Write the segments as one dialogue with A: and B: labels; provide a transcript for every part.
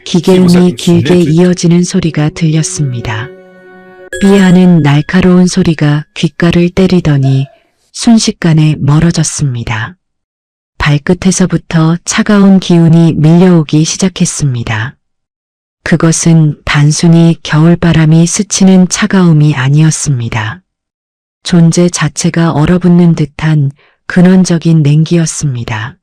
A: 기계음이 길게 이어지는 소리가 들렸습니다. 삐하는 날카로운 소리가 귓가를 때리더니 순식간에 멀어졌습니다. 발끝에서부터 차가운 기운이 밀려오기 시작했습니다. 그것은 단순히 겨울바람이 스치는 차가움이 아니었습니다. 존재 자체가 얼어붙는 듯한 근원적인 냉기였습니다.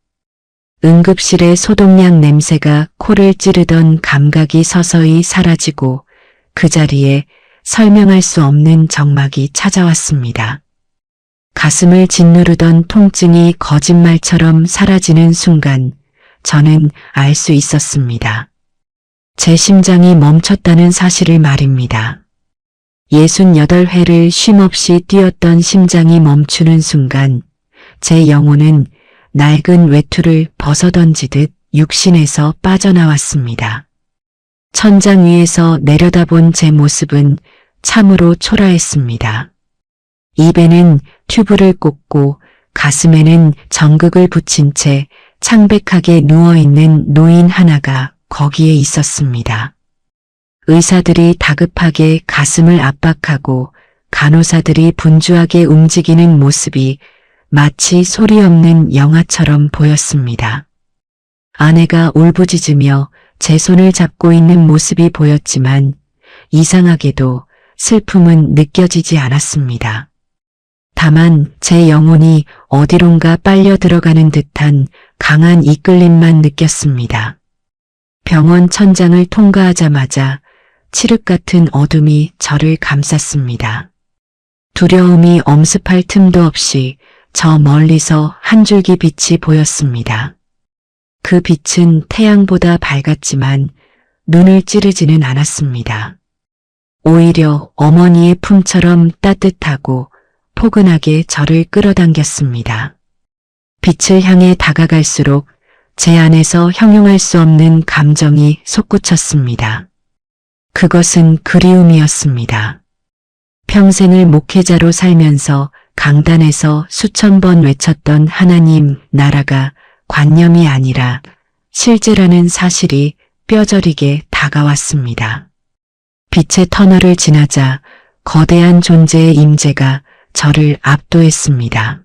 A: 응급실의 소독약 냄새가 코를 찌르던 감각이 서서히 사라지고 그 자리에 설명할 수 없는 적막이 찾아왔습니다. 가슴을 짓누르던 통증이 거짓말처럼 사라지는 순간 저는 알 수 있었습니다. 제 심장이 멈췄다는 사실을 말입니다. 68회를 쉼없이 뛰었던 심장이 멈추는 순간 제 영혼은 낡은 외투를 벗어던지듯 육신에서 빠져나왔습니다. 천장 위에서 내려다본 제 모습은 참으로 초라했습니다. 입에는 튜브를 꽂고 가슴에는 정극을 붙인 채 창백하게 누워있는 노인 하나가 거기에 있었습니다. 의사들이 다급하게 가슴을 압박하고 간호사들이 분주하게 움직이는 모습이 마치 소리 없는 영화처럼 보였습니다. 아내가 울부짖으며 제 손을 잡고 있는 모습이 보였지만 이상하게도 슬픔은 느껴지지 않았습니다. 다만 제 영혼이 어디론가 빨려 들어가는 듯한 강한 이끌림만 느꼈습니다. 병원 천장을 통과하자마자 칠흑 같은 어둠이 저를 감쌌습니다. 두려움이 엄습할 틈도 없이 저 멀리서 한 줄기 빛이 보였습니다. 그 빛은 태양보다 밝았지만 눈을 찌르지는 않았습니다. 오히려 어머니의 품처럼 따뜻하고 포근하게 저를 끌어당겼습니다. 빛을 향해 다가갈수록 제 안에서 형용할 수 없는 감정이 솟구쳤습니다. 그것은 그리움이었습니다. 평생을 목회자로 살면서 강단에서 수천 번 외쳤던 하나님 나라가 관념이 아니라 실제라는 사실이 뼈저리게 다가왔습니다. 빛의 터널을 지나자 거대한 존재의 임재가 저를 압도했습니다.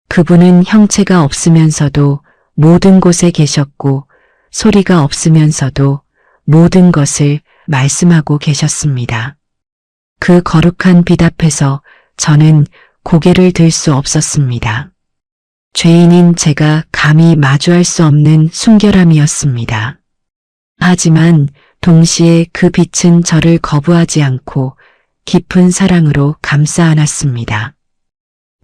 A: 그분은 형체가 없으면서도 모든 곳에 계셨고 소리가 없으면서도 모든 것을 말씀하고 계셨습니다. 그 거룩한 빛 앞에서 저는 고개를 들 수 없었습니다. 죄인인 제가 감히 마주할 수 없는 순결함이었습니다. 하지만 동시에 그 빛은 저를 거부하지 않고 깊은 사랑으로 감싸 안았습니다.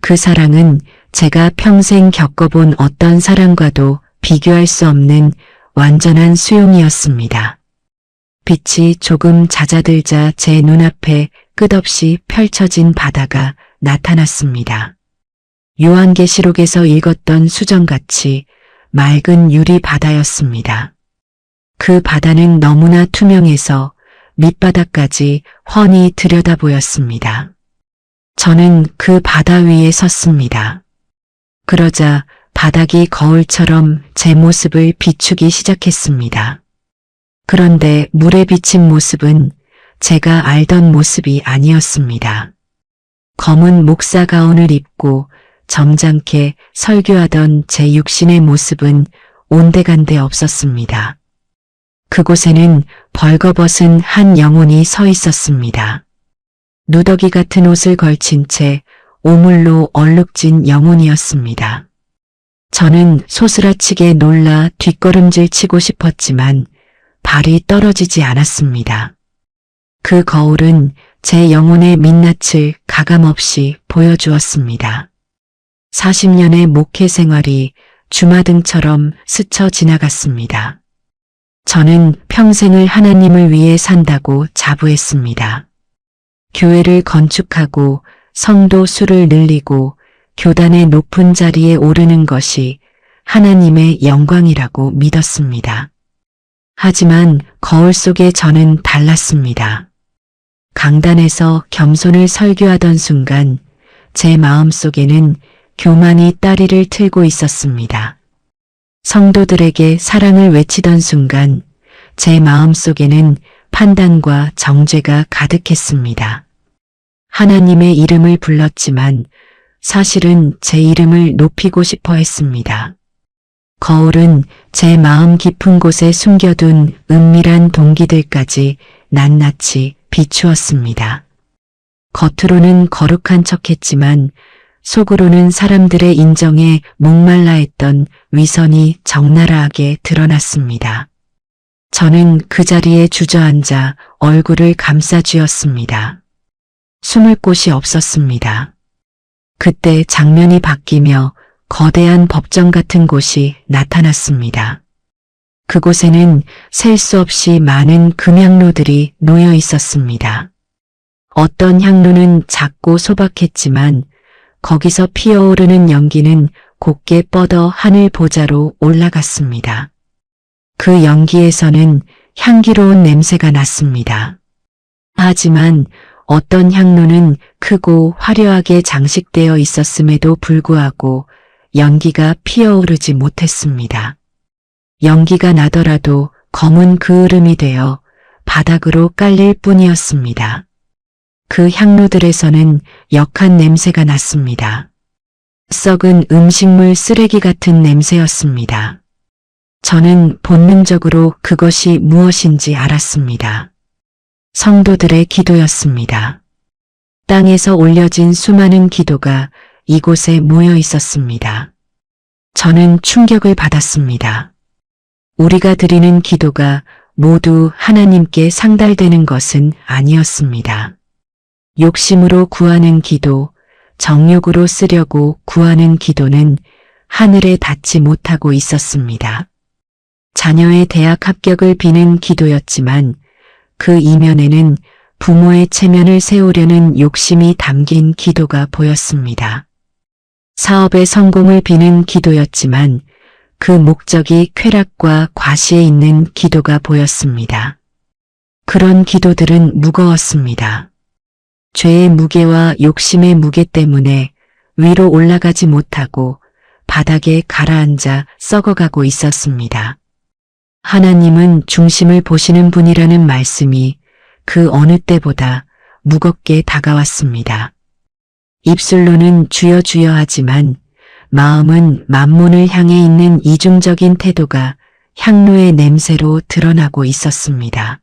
A: 그 사랑은 제가 평생 겪어본 어떤 사랑과도 비교할 수 없는 완전한 수용이었습니다. 빛이 조금 잦아들자 제 눈앞에 끝없이 펼쳐진 바다가 나타났습니다. 요한계시록에서 읽었던 수정같이 맑은 유리 바다였습니다. 그 바다는 너무나 투명해서 밑바닥까지 훤히 들여다 보였습니다. 저는 그 바다 위에 섰습니다. 그러자 바닥이 거울처럼 제 모습을 비추기 시작했습니다. 그런데 물에 비친 모습은 제가 알던 모습이 아니었습니다. 검은 목사 가운을 입고 점잖게 설교하던 제 육신의 모습은 온데간데 없었습니다. 그곳에는 벌거벗은 한 영혼이 서 있었습니다. 누더기 같은 옷을 걸친 채 오물로 얼룩진 영혼이었습니다. 저는 소스라치게 놀라 뒷걸음질 치고 싶었지만 발이 떨어지지 않았습니다. 그 거울은 제 영혼의 민낯을 가감없이 보여주었습니다. 40년의 목회 생활이 주마등처럼 스쳐 지나갔습니다. 저는 평생을 하나님을 위해 산다고 자부했습니다. 교회를 건축하고 성도 수를 늘리고 교단의 높은 자리에 오르는 것이 하나님의 영광이라고 믿었습니다. 하지만 거울 속의 저는 달랐습니다. 강단에서 겸손을 설교하던 순간 제 마음속에는 교만이 다리를 틀고 있었습니다. 성도들에게 사랑을 외치던 순간 제 마음속에는 판단과 정죄가 가득했습니다. 하나님의 이름을 불렀지만 사실은 제 이름을 높이고 싶어 했습니다. 거울은 제 마음 깊은 곳에 숨겨둔 은밀한 동기들까지 낱낱이 비추었습니다. 겉으로는 거룩한 척했지만 속으로는 사람들의 인정에 목말라 했던 위선이 적나라하게 드러났습니다. 저는 그 자리에 주저앉아 얼굴을 감싸쥐었습니다. 숨을 곳이 없었습니다. 그때 장면이 바뀌며 거대한 법정 같은 곳이 나타났습니다. 그곳에는 셀 수 없이 많은 금향로들이 놓여 있었습니다. 어떤 향로는 작고 소박했지만 거기서 피어오르는 연기는 곱게 뻗어 하늘 보자로 올라갔습니다. 그 연기에서는 향기로운 냄새가 났습니다. 하지만 어떤 향로는 크고 화려하게 장식되어 있었음에도 불구하고 연기가 피어오르지 못했습니다. 연기가 나더라도 검은 그을음이 되어 바닥으로 깔릴 뿐이었습니다. 그 향로들에서는 역한 냄새가 났습니다. 썩은 음식물 쓰레기 같은 냄새였습니다. 저는 본능적으로 그것이 무엇인지 알았습니다. 성도들의 기도였습니다. 땅에서 올려진 수많은 기도가 이곳에 모여 있었습니다. 저는 충격을 받았습니다. 우리가 드리는 기도가 모두 하나님께 상달되는 것은 아니었습니다. 욕심으로 구하는 기도, 정욕으로 쓰려고 구하는 기도는 하늘에 닿지 못하고 있었습니다. 자녀의 대학 합격을 비는 기도였지만 그 이면에는 부모의 체면을 세우려는 욕심이 담긴 기도가 보였습니다. 사업의 성공을 비는 기도였지만 그 목적이 쾌락과 과시에 있는 기도가 보였습니다. 그런 기도들은 무거웠습니다. 죄의 무게와 욕심의 무게 때문에 위로 올라가지 못하고 바닥에 가라앉아 썩어가고 있었습니다. 하나님은 중심을 보시는 분이라는 말씀이 그 어느 때보다 무겁게 다가왔습니다. 입술로는 주여 주여 하지만 마음은 만몬을 향해 있는 이중적인 태도가 향로의 냄새로 드러나고 있었습니다.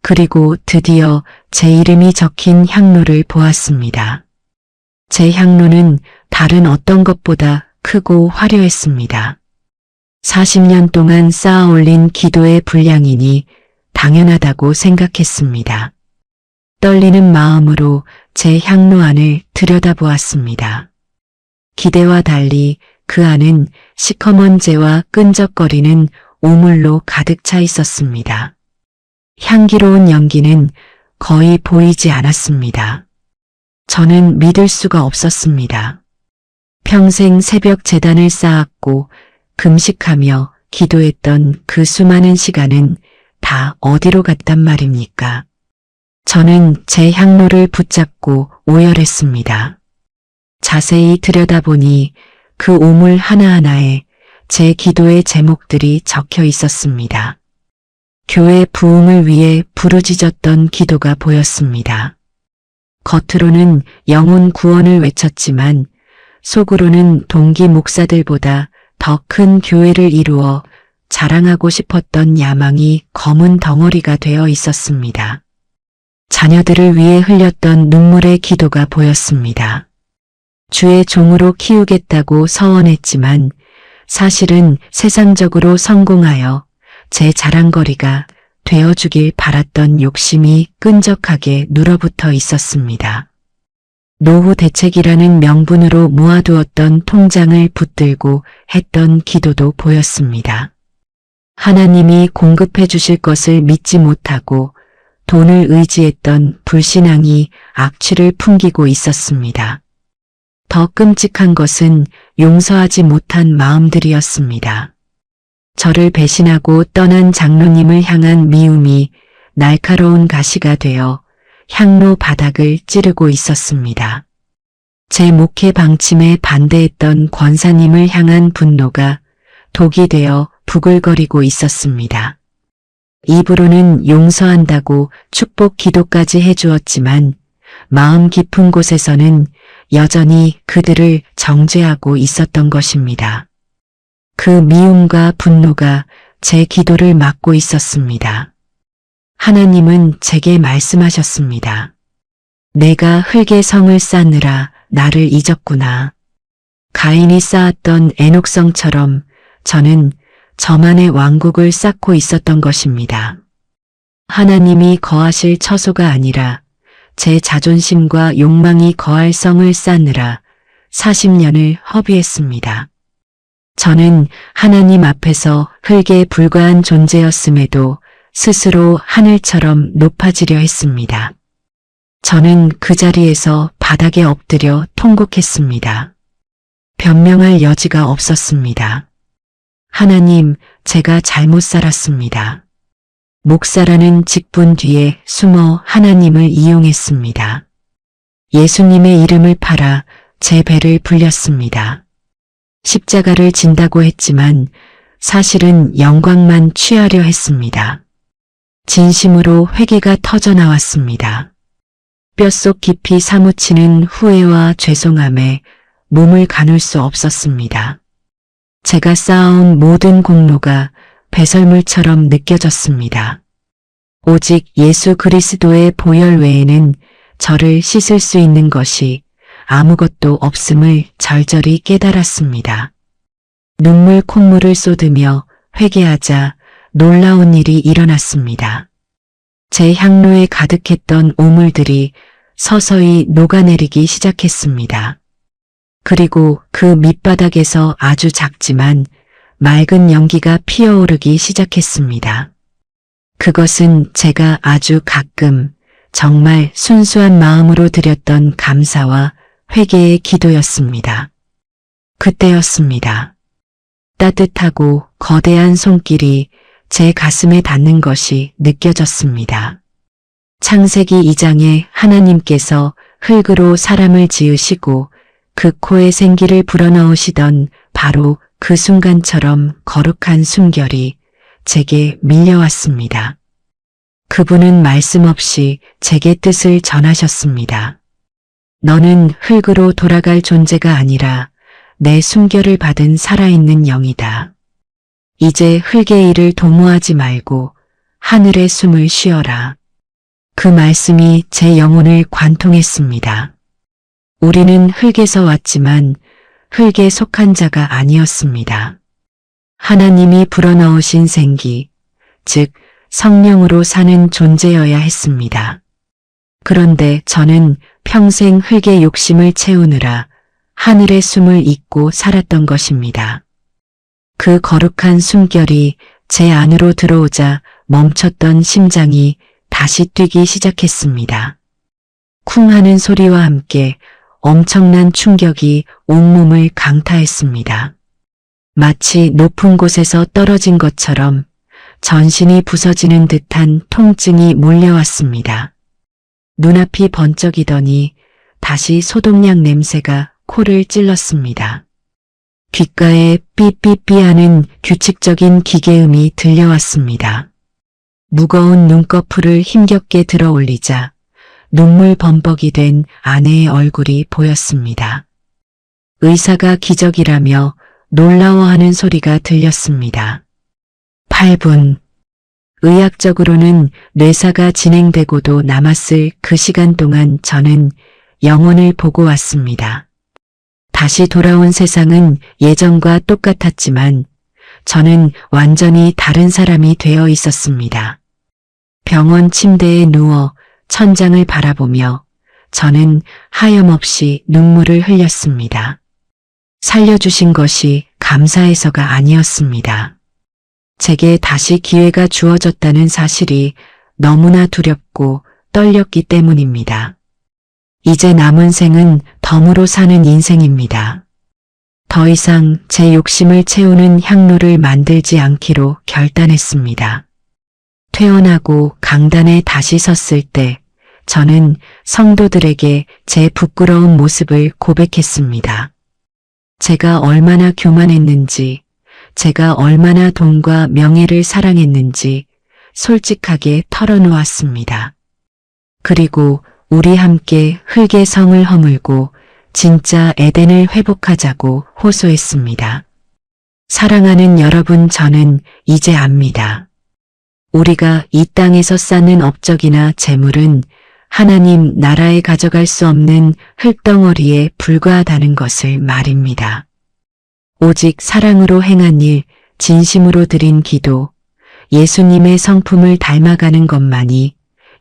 A: 그리고 드디어 제 이름이 적힌 향로를 보았습니다. 제 향로는 다른 어떤 것보다 크고 화려했습니다. 40년 동안 쌓아 올린 기도의 분량이니 당연하다고 생각했습니다. 떨리는 마음으로 제 향로 안을 들여다보았습니다. 기대와 달리 그 안은 시커먼 재와 끈적거리는 오물로 가득 차 있었습니다. 향기로운 연기는 거의 보이지 않았습니다. 저는 믿을 수가 없었습니다. 평생 새벽 제단을 쌓았고 금식하며 기도했던 그 수많은 시간은 다 어디로 갔단 말입니까? 저는 제 향로를 붙잡고 오열했습니다. 자세히 들여다보니 그 오물 하나하나에 제 기도의 제목들이 적혀 있었습니다. 교회 부흥을 위해 부르짖었던 기도가 보였습니다. 겉으로는 영혼 구원을 외쳤지만 속으로는 동기 목사들보다 더 큰 교회를 이루어 자랑하고 싶었던 야망이 검은 덩어리가 되어 있었습니다. 자녀들을 위해 흘렸던 눈물의 기도가 보였습니다. 주의 종으로 키우겠다고 서원했지만 사실은 세상적으로 성공하여 제 자랑거리가 되어주길 바랐던 욕심이 끈적하게 눌어붙어 있었습니다. 노후 대책이라는 명분으로 모아두었던 통장을 붙들고 했던 기도도 보였습니다. 하나님이 공급해 주실 것을 믿지 못하고 돈을 의지했던 불신앙이 악취를 풍기고 있었습니다. 더 끔찍한 것은 용서하지 못한 마음들이었습니다. 저를 배신하고 떠난 장로님을 향한 미움이 날카로운 가시가 되어 향로 바닥을 찌르고 있었습니다. 제 목회 방침에 반대했던 권사님을 향한 분노가 독이 되어 부글거리고 있었습니다. 입으로는 용서한다고 축복 기도까지 해주었지만 마음 깊은 곳에서는 여전히 그들을 정죄하고 있었던 것입니다. 그 미움과 분노가 제 기도를 막고 있었습니다. 하나님은 제게 말씀하셨습니다. 내가 흙의 성을 쌓느라 나를 잊었구나. 가인이 쌓았던 에녹성처럼 저는 저만의 왕국을 쌓고 있었던 것입니다. 하나님이 거하실 처소가 아니라 제 자존심과 욕망이 거할 성을 쌓느라 40년을 허비했습니다. 저는 하나님 앞에서 흙에 불과한 존재였음에도 스스로 하늘처럼 높아지려 했습니다. 저는 그 자리에서 바닥에 엎드려 통곡했습니다. 변명할 여지가 없었습니다. 하나님, 제가 잘못 살았습니다. 목사라는 직분 뒤에 숨어 하나님을 이용했습니다. 예수님의 이름을 팔아 제 배를 불렸습니다. 십자가를 진다고 했지만 사실은 영광만 취하려 했습니다. 진심으로 회개가 터져 나왔습니다. 뼛속 깊이 사무치는 후회와 죄송함에 몸을 가눌 수 없었습니다. 제가 쌓아온 모든 공로가 배설물처럼 느껴졌습니다. 오직 예수 그리스도의 보혈 외에는 저를 씻을 수 있는 것이 아무것도 없음을 절절히 깨달았습니다. 눈물 콧물을 쏟으며 회개하자 놀라운 일이 일어났습니다. 제 향로에 가득했던 오물들이 서서히 녹아내리기 시작했습니다. 그리고 그 밑바닥에서 아주 작지만 맑은 연기가 피어오르기 시작했습니다. 그것은 제가 아주 가끔 정말 순수한 마음으로 드렸던 감사와 회개의 기도였습니다. 그때였습니다. 따뜻하고 거대한 손길이 제 가슴에 닿는 것이 느껴졌습니다. 창세기 2장에 하나님께서 흙으로 사람을 지으시고 그 코에 생기를 불어넣으시던 바로 그 순간처럼 거룩한 숨결이 제게 밀려왔습니다. 그분은 말씀 없이 제게 뜻을 전하셨습니다. 너는 흙으로 돌아갈 존재가 아니라 내 숨결을 받은 살아있는 영이다. 이제 흙의 일을 도모하지 말고 하늘의 숨을 쉬어라. 그 말씀이 제 영혼을 관통했습니다. 우리는 흙에서 왔지만 흙에 속한 자가 아니었습니다. 하나님이 불어넣으신 생기, 즉 성령으로 사는 존재여야 했습니다. 그런데 저는 평생 흙의 욕심을 채우느라 하늘의 숨을 잊고 살았던 것입니다. 그 거룩한 숨결이 제 안으로 들어오자 멈췄던 심장이 다시 뛰기 시작했습니다. 쿵 하는 소리와 함께 엄청난 충격이 온몸을 강타했습니다. 마치 높은 곳에서 떨어진 것처럼 전신이 부서지는 듯한 통증이 몰려왔습니다. 눈앞이 번쩍이더니 다시 소독약 냄새가 코를 찔렀습니다. 귓가에 삐삐삐 하는 규칙적인 기계음이 들려왔습니다. 무거운 눈꺼풀을 힘겹게 들어 올리자 눈물 범벅이 된 아내의 얼굴이 보였습니다. 의사가 기적이라며 놀라워하는 소리가 들렸습니다. 8분. 의학적으로는 뇌사가 진행되고도 남았을 그 시간 동안 저는 영혼을 보고 왔습니다. 다시 돌아온 세상은 예전과 똑같았지만 저는 완전히 다른 사람이 되어 있었습니다. 병원 침대에 누워 천장을 바라보며 저는 하염없이 눈물을 흘렸습니다. 살려주신 것이 감사해서가 아니었습니다. 제게 다시 기회가 주어졌다는 사실이 너무나 두렵고 떨렸기 때문입니다. 이제 남은 생은 덤으로 사는 인생입니다. 더 이상 제 욕심을 채우는 향로를 만들지 않기로 결단했습니다. 퇴원하고 강단에 다시 섰을 때 저는 성도들에게 제 부끄러운 모습을 고백했습니다. 제가 얼마나 교만했는지, 제가 얼마나 돈과 명예를 사랑했는지 솔직하게 털어놓았습니다. 그리고 우리 함께 흙의 성을 허물고 진짜 에덴을 회복하자고 호소했습니다. 사랑하는 여러분, 저는 이제 압니다. 우리가 이 땅에서 쌓는 업적이나 재물은 하나님 나라에 가져갈 수 없는 흙덩어리에 불과하다는 것을 말입니다. 오직 사랑으로 행한 일, 진심으로 드린 기도, 예수님의 성품을 닮아가는 것만이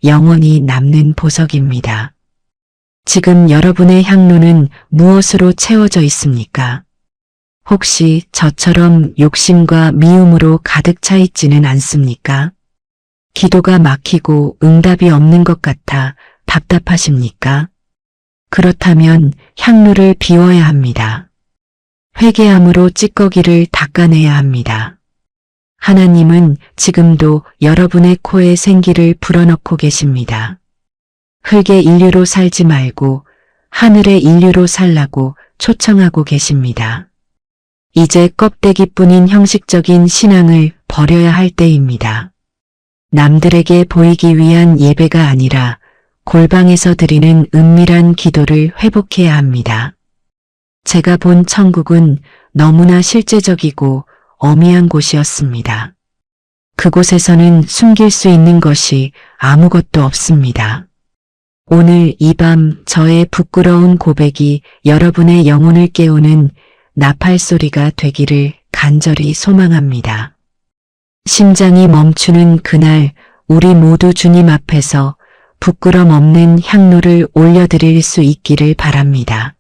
A: 영원히 남는 보석입니다. 지금 여러분의 향로는 무엇으로 채워져 있습니까? 혹시 저처럼 욕심과 미움으로 가득 차 있지는 않습니까? 기도가 막히고 응답이 없는 것 같아 답답하십니까? 그렇다면 향로를 비워야 합니다. 회개함으로 찌꺼기를 닦아내야 합니다. 하나님은 지금도 여러분의 코에 생기를 불어넣고 계십니다. 흙의 인류로 살지 말고 하늘의 인류로 살라고 초청하고 계십니다. 이제 껍데기뿐인 형식적인 신앙을 버려야 할 때입니다. 남들에게 보이기 위한 예배가 아니라 골방에서 드리는 은밀한 기도를 회복해야 합니다. 제가 본 천국은 너무나 실제적이고 어미한 곳이었습니다. 그곳에서는 숨길 수 있는 것이 아무것도 없습니다. 오늘 이 밤 저의 부끄러운 고백이 여러분의 영혼을 깨우는 나팔 소리가 되기를 간절히 소망합니다. 심장이 멈추는 그날 우리 모두 주님 앞에서 부끄럼 없는 향로를 올려드릴 수 있기를 바랍니다.